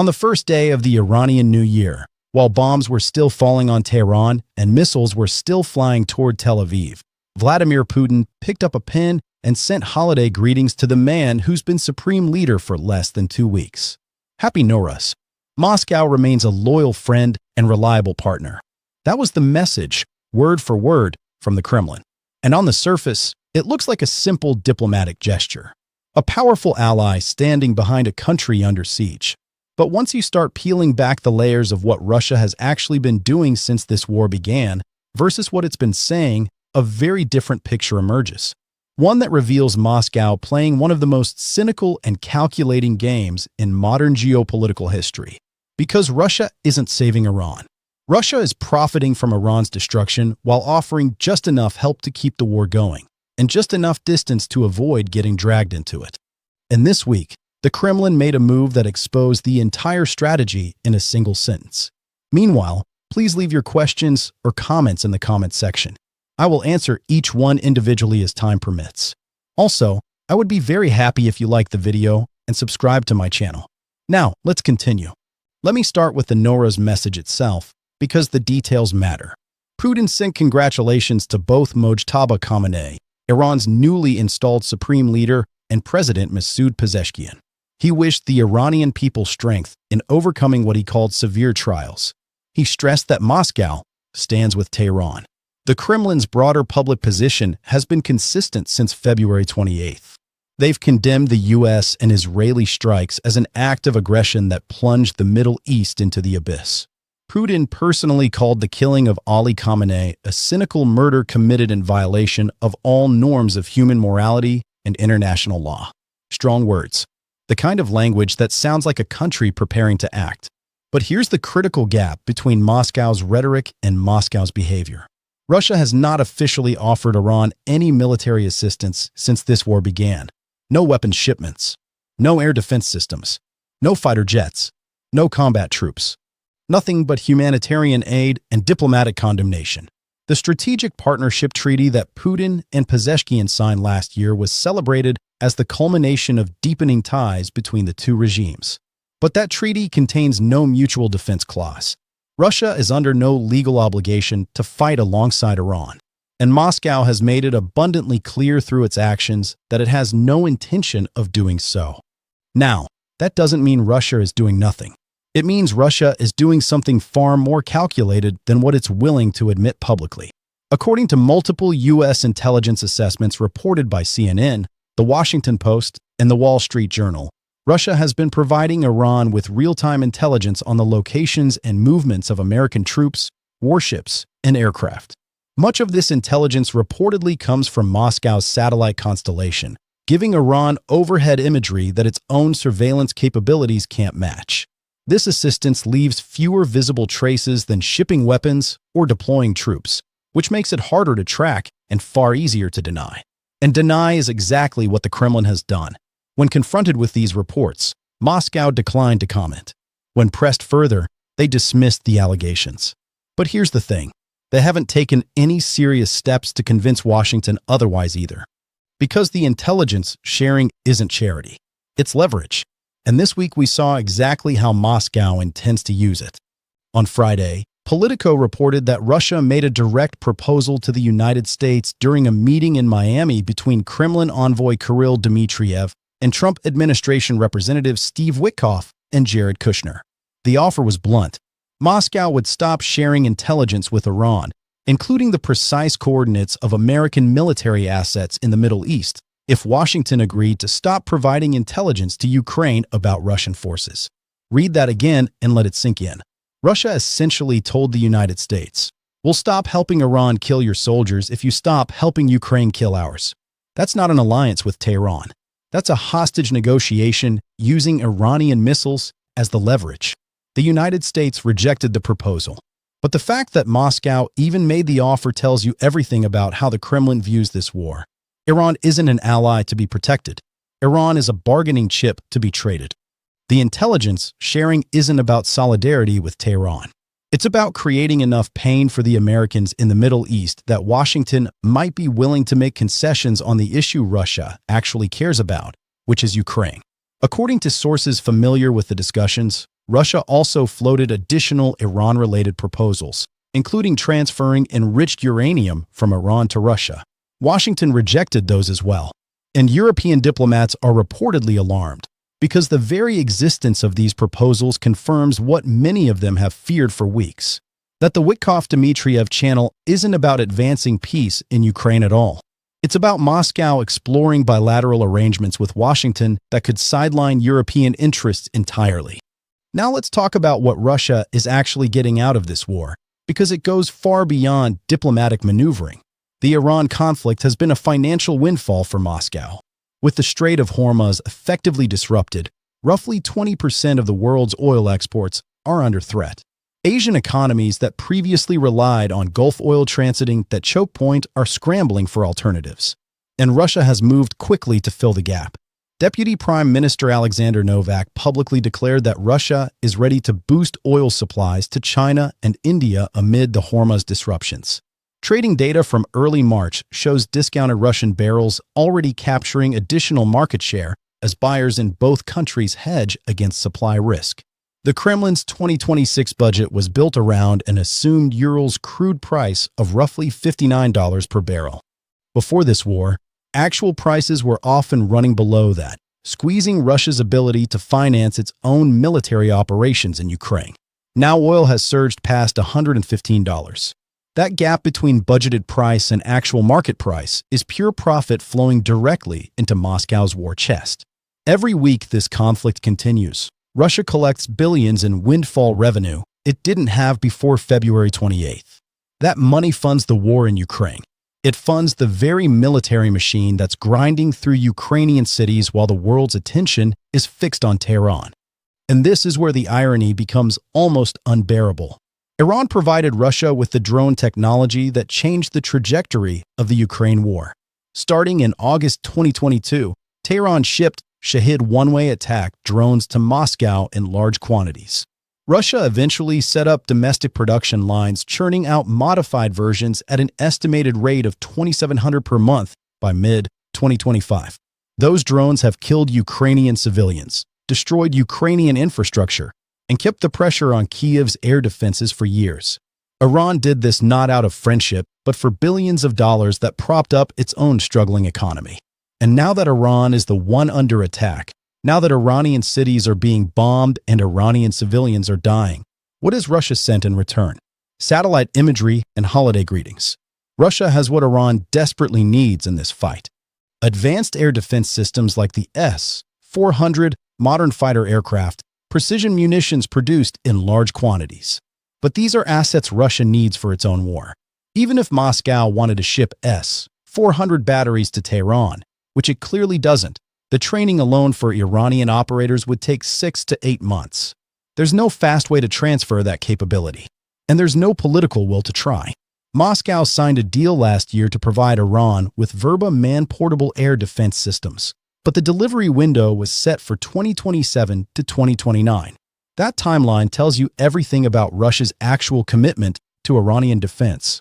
On the first day of the Iranian New Year, while bombs were still falling on Tehran and missiles were still flying toward Tel Aviv, Vladimir Putin picked up a pen and sent holiday greetings to the man who's been supreme leader for less than 2 weeks. Happy Nowruz. Moscow remains a loyal friend and reliable partner. That was the message, word for word, from the Kremlin. And on the surface, it looks like a simple diplomatic gesture. A powerful ally standing behind a country under siege. But once you start peeling back the layers of what Russia has actually been doing since this war began versus what it's been saying, a very different picture emerges. One that reveals Moscow playing one of the most cynical and calculating games in modern geopolitical history. Because Russia isn't saving Iran. Russia is profiting from Iran's destruction while offering just enough help to keep the war going, and just enough distance to avoid getting dragged into it. And this week, the Kremlin made a move that exposed the entire strategy in a single sentence. Meanwhile, please leave your questions or comments in the comments section. I will answer each one individually as time permits. Also, I would be very happy if you like the video and subscribe to my channel. Now, let's continue. Let me start with the Nowruz message itself, because the details matter. Putin sent congratulations to both Mojtaba Khamenei, Iran's newly installed supreme leader, and President Masoud Pezeshkian. He wished the Iranian people strength in overcoming what he called severe trials. He stressed that Moscow stands with Tehran. The Kremlin's broader public position has been consistent since February 28th. They've condemned the U.S. and Israeli strikes as an act of aggression that plunged the Middle East into the abyss. Putin personally called the killing of Ali Khamenei a cynical murder committed in violation of all norms of human morality and international law. Strong words. The kind of language that sounds like a country preparing to act. But here's the critical gap between Moscow's rhetoric and Moscow's behavior. Russia has not officially offered Iran any military assistance since this war began. No weapons shipments, no air defense systems, no fighter jets, no combat troops. Nothing but humanitarian aid and diplomatic condemnation. The strategic partnership treaty that Putin and Pezeshkian signed last year was celebrated as the culmination of deepening ties between the two regimes. But that treaty contains no mutual defense clause. Russia is under no legal obligation to fight alongside Iran. And Moscow has made it abundantly clear through its actions that it has no intention of doing so. Now, that doesn't mean Russia is doing nothing. It means Russia is doing something far more calculated than what it's willing to admit publicly. According to multiple U.S. intelligence assessments reported by CNN, The Washington Post, and The Wall Street Journal, Russia has been providing Iran with real-time intelligence on the locations and movements of American troops, warships, and aircraft. Much of this intelligence reportedly comes from Moscow's satellite constellation, giving Iran overhead imagery that its own surveillance capabilities can't match. This assistance leaves fewer visible traces than shipping weapons or deploying troops, which makes it harder to track and far easier to deny. And deny is exactly what the Kremlin has done. When confronted with these reports, Moscow declined to comment. When pressed further, they dismissed the allegations. But here's the thing. They haven't taken any serious steps to convince Washington otherwise either. Because the intelligence sharing isn't charity. It's leverage. And this week we saw exactly how Moscow intends to use it. On Friday, Politico reported that Russia made a direct proposal to the United States during a meeting in Miami between Kremlin envoy Kirill Dmitriev and Trump administration representatives Steve Witkoff and Jared Kushner. The offer was blunt. Moscow would stop sharing intelligence with Iran, including the precise coordinates of American military assets in the Middle East, if Washington agreed to stop providing intelligence to Ukraine about Russian forces. Read that again and let it sink in. Russia essentially told the United States, "We'll stop helping Iran kill your soldiers if you stop helping Ukraine kill ours." That's not an alliance with Tehran. That's a hostage negotiation using Iranian missiles as the leverage. The United States rejected the proposal. But the fact that Moscow even made the offer tells you everything about how the Kremlin views this war. Iran isn't an ally to be protected. Iran is a bargaining chip to be traded. The intelligence sharing isn't about solidarity with Tehran. It's about creating enough pain for the Americans in the Middle East that Washington might be willing to make concessions on the issue Russia actually cares about, which is Ukraine. According to sources familiar with the discussions, Russia also floated additional Iran-related proposals, including transferring enriched uranium from Iran to Russia. Washington rejected those as well. And European diplomats are reportedly alarmed, because the very existence of these proposals confirms what many of them have feared for weeks, that the Witkoff-Dmitriev channel isn't about advancing peace in Ukraine at all. It's about Moscow exploring bilateral arrangements with Washington that could sideline European interests entirely. Now let's talk about what Russia is actually getting out of this war, because it goes far beyond diplomatic maneuvering. The Iran conflict has been a financial windfall for Moscow. With the Strait of Hormuz effectively disrupted, roughly 20% of the world's oil exports are under threat. Asian economies that previously relied on Gulf oil transiting that choke point are scrambling for alternatives. And Russia has moved quickly to fill the gap. Deputy Prime Minister Alexander Novak publicly declared that Russia is ready to boost oil supplies to China and India amid the Hormuz disruptions. Trading data from early March shows discounted Russian barrels already capturing additional market share as buyers in both countries hedge against supply risk. The Kremlin's 2026 budget was built around an assumed Urals crude price of roughly $59 per barrel. Before this war, actual prices were often running below that, squeezing Russia's ability to finance its own military operations in Ukraine. Now oil has surged past $115. That gap between budgeted price and actual market price is pure profit flowing directly into Moscow's war chest. Every week this conflict continues. Russia collects billions in windfall revenue it didn't have before February 28th. That money funds the war in Ukraine. It funds the very military machine that's grinding through Ukrainian cities while the world's attention is fixed on Tehran. And this is where the irony becomes almost unbearable. Iran provided Russia with the drone technology that changed the trajectory of the Ukraine war. Starting in August 2022, Tehran shipped Shahid one-way attack drones to Moscow in large quantities. Russia eventually set up domestic production lines, churning out modified versions at an estimated rate of 2,700 per month by mid-2025. Those drones have killed Ukrainian civilians, destroyed Ukrainian infrastructure, and kept the pressure on Kiev's air defenses for years. Iran did this not out of friendship, but for billions of dollars that propped up its own struggling economy. And now that Iran is the one under attack, now that Iranian cities are being bombed and Iranian civilians are dying, what has Russia sent in return? Satellite imagery and holiday greetings. Russia has what Iran desperately needs in this fight. Advanced air defense systems like the S-400 modern fighter aircraft, precision munitions produced in large quantities. But these are assets Russia needs for its own war. Even if Moscow wanted to ship S-400 batteries to Tehran, which it clearly doesn't, the training alone for Iranian operators would take 6 to 8 months. There's no fast way to transfer that capability. And there's no political will to try. Moscow signed a deal last year to provide Iran with Verba man-portable air defense systems. But the delivery window was set for 2027 to 2029. That timeline tells you everything about Russia's actual commitment to Iranian defense.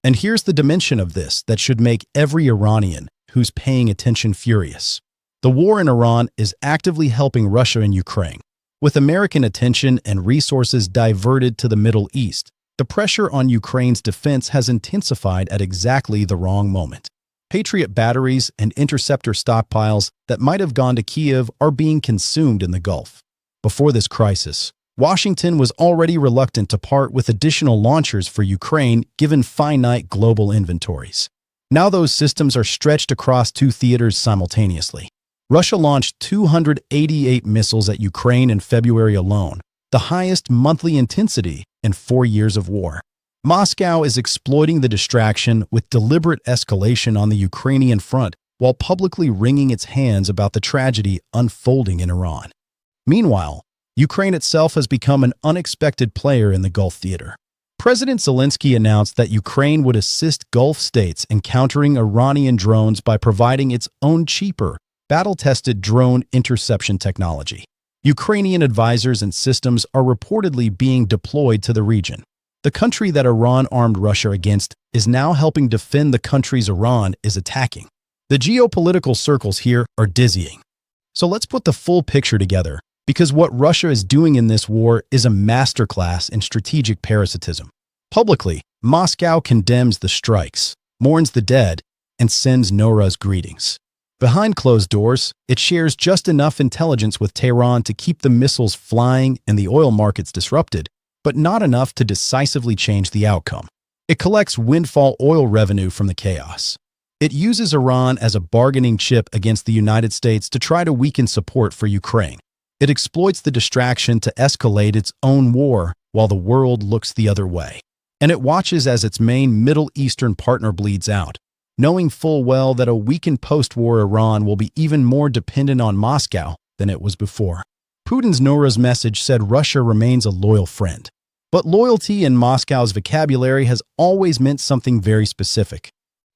And here's the dimension of this that should make every Iranian who's paying attention furious. The war in Iran is actively helping Russia and Ukraine. With American attention and resources diverted to the Middle East, the pressure on Ukraine's defense has intensified at exactly the wrong moment. Patriot batteries and interceptor stockpiles that might have gone to Kiev are being consumed in the Gulf. Before this crisis, Washington was already reluctant to part with additional launchers for Ukraine given finite global inventories. Now those systems are stretched across 2 theaters simultaneously. Russia launched 288 missiles at Ukraine in February alone, the highest monthly intensity in 4 years of war. Moscow is exploiting the distraction with deliberate escalation on the Ukrainian front while publicly wringing its hands about the tragedy unfolding in Iran. Meanwhile, Ukraine itself has become an unexpected player in the Gulf theater. President Zelensky announced that Ukraine would assist Gulf states in countering Iranian drones by providing its own cheaper, battle-tested drone interception technology. Ukrainian advisors and systems are reportedly being deployed to the region. The country that Iran armed Russia against is now helping defend the countries Iran is attacking. The geopolitical circles here are dizzying. So let's put the full picture together. Because what Russia is doing in this war is a masterclass in strategic parasitism. Publicly, Moscow condemns the strikes, mourns the dead, and sends Nowruz greetings. Behind closed doors, it shares just enough intelligence with Tehran to keep the missiles flying and the oil markets disrupted, but not enough to decisively change the outcome. It collects windfall oil revenue from the chaos. It uses Iran as a bargaining chip against the United States to try to weaken support for Ukraine. It exploits the distraction to escalate its own war while the world looks the other way. And it watches as its main Middle Eastern partner bleeds out, knowing full well that a weakened post-war Iran will be even more dependent on Moscow than it was before. Putin's Nowruz message said Russia remains a loyal friend. But loyalty in Moscow's vocabulary has always meant something very specific.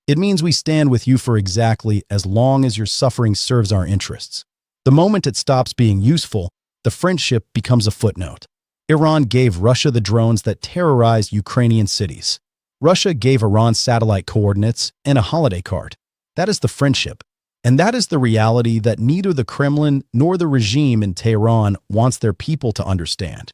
It means we stand with you for exactly as long as your suffering serves our interests. The moment it stops being useful, the friendship becomes a footnote. Iran gave Russia the drones that terrorized Ukrainian cities. Russia gave Iran satellite coordinates and a holiday card. That is the friendship. And that is the reality that neither the Kremlin nor the regime in Tehran wants their people to understand.